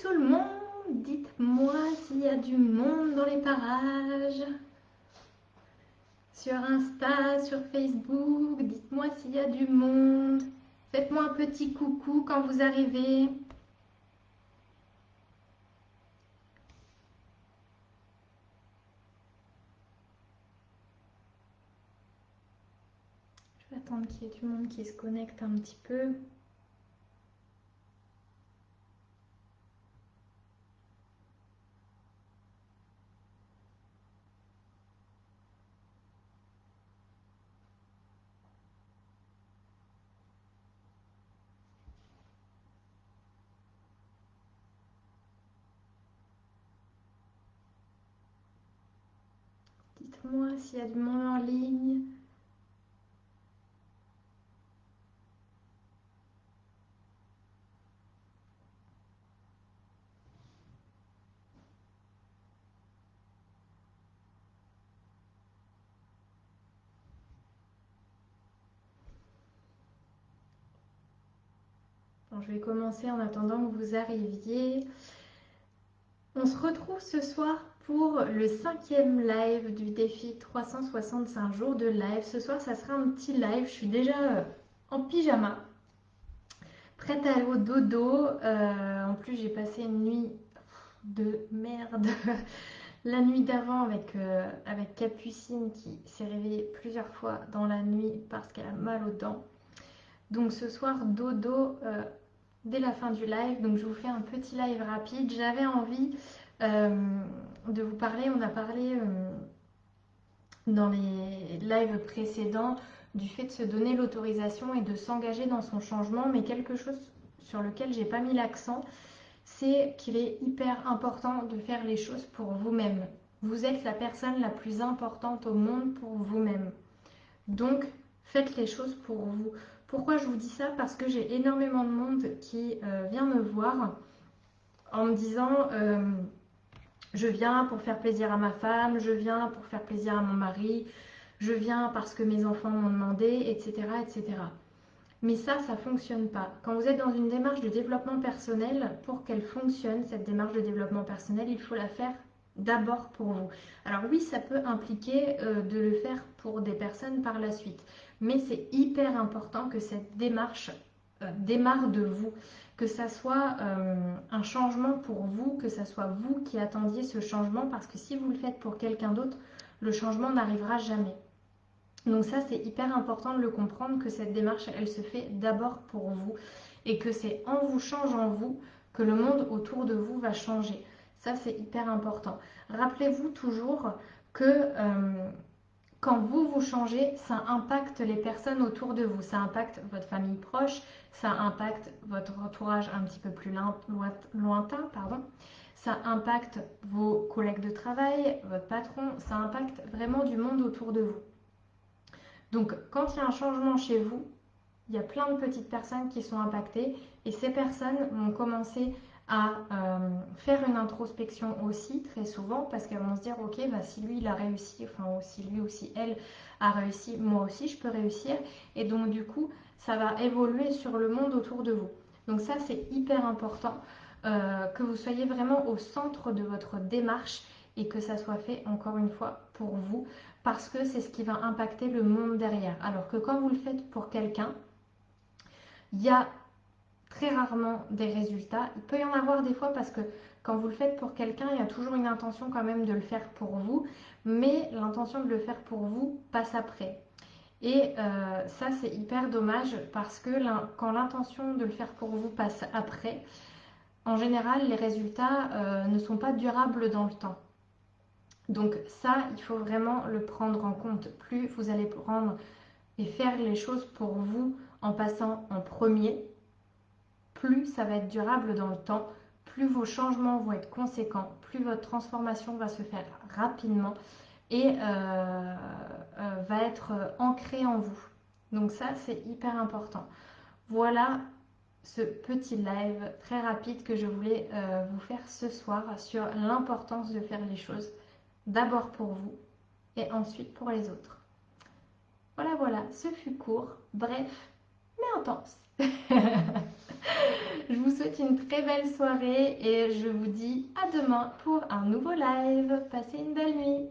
tout le monde, dites-moi s'il y a du monde dans les parages. Sur Insta, sur Facebook, dites-moi s'il y a du monde. Faites-moi un petit coucou quand vous arrivez. Je vais attendre qu'il y ait du monde qui se connecte un petit peu. Dites-moi s'il y a du monde en ligne. Bon, je vais commencer en attendant que vous arriviez. On se retrouve ce soir pour le 5e live du défi 365 jours de live. Ce soir, ça sera un petit live. Je suis déjà en pyjama, prête à aller au dodo. En plus, j'ai passé une nuit de merde la nuit d'avant avec Capucine qui s'est réveillée plusieurs fois dans la nuit parce qu'elle a mal aux dents. Donc ce soir, dodo dès la fin du live. Donc je vous fais un petit live rapide. J'avais envie de vous parler. On a parlé dans les lives précédents du fait de se donner l'autorisation et de s'engager dans son changement. Mais quelque chose sur lequel j'ai pas mis l'accent, c'est qu'il est hyper important de faire les choses pour vous-même. Vous êtes la personne la plus importante au monde pour vous-même. Donc, faites les choses pour vous. Pourquoi je vous dis ça? Parce que j'ai énormément de monde qui vient me voir en me disant je viens pour faire plaisir à ma femme, je viens pour faire plaisir à mon mari, je viens parce que mes enfants m'ont demandé, etc., etc. Mais ça ne fonctionne pas. Quand vous êtes dans une démarche de développement personnel, pour qu'elle fonctionne, cette démarche de développement personnel, il faut la faire d'abord pour vous. Alors oui, ça peut impliquer de le faire pour des personnes par la suite. Mais c'est hyper important que cette démarche démarre de vous. Que ça soit un changement pour vous, que ça soit vous qui attendiez ce changement. Parce que si vous le faites pour quelqu'un d'autre, le changement n'arrivera jamais. Donc ça, c'est hyper important de le comprendre, que cette démarche, elle se fait d'abord pour vous et que c'est en vous changeant vous que le monde autour de vous va changer. Ça, c'est hyper important. Rappelez-vous toujours que quand vous changez, ça impacte les personnes autour de vous. Ça impacte votre famille proche, ça impacte votre entourage un petit peu plus lointain, pardon. Ça impacte vos collègues de travail, votre patron, ça impacte vraiment du monde autour de vous. Donc, quand il y a un changement chez vous, il y a plein de petites personnes qui sont impactées et ces personnes vont commencer à faire une introspection aussi très souvent parce qu'elles vont se dire ok, bah, si lui il a réussi, enfin si lui ou si elle a réussi, moi aussi je peux réussir, et donc du coup ça va évoluer sur le monde autour de vous. Donc ça, c'est hyper important que vous soyez vraiment au centre de votre démarche et que ça soit fait encore une fois pour vous, parce que c'est ce qui va impacter le monde derrière. Alors que quand vous le faites pour quelqu'un, il y a très rarement des résultats. Il peut y en avoir des fois parce que quand vous le faites pour quelqu'un, il y a toujours une intention quand même de le faire pour vous, mais l'intention de le faire pour vous passe après. Et ça, c'est hyper dommage parce que quand l'intention de le faire pour vous passe après, en général, les résultats ne sont pas durables dans le temps. Donc ça, il faut vraiment le prendre en compte. Plus vous allez prendre et faire les choses pour vous en passant en premier, plus ça va être durable dans le temps, plus vos changements vont être conséquents, plus votre transformation va se faire rapidement et va être ancrée en vous. Donc ça, c'est hyper important. Voilà ce petit live très rapide que je voulais vous faire ce soir sur l'importance de faire les choses d'abord pour vous et ensuite pour les autres. Voilà, voilà, ce fut court, bref, mais intense. Je vous vous souhaite une très belle soirée et je vous dis à demain pour un nouveau live. Passez une belle nuit.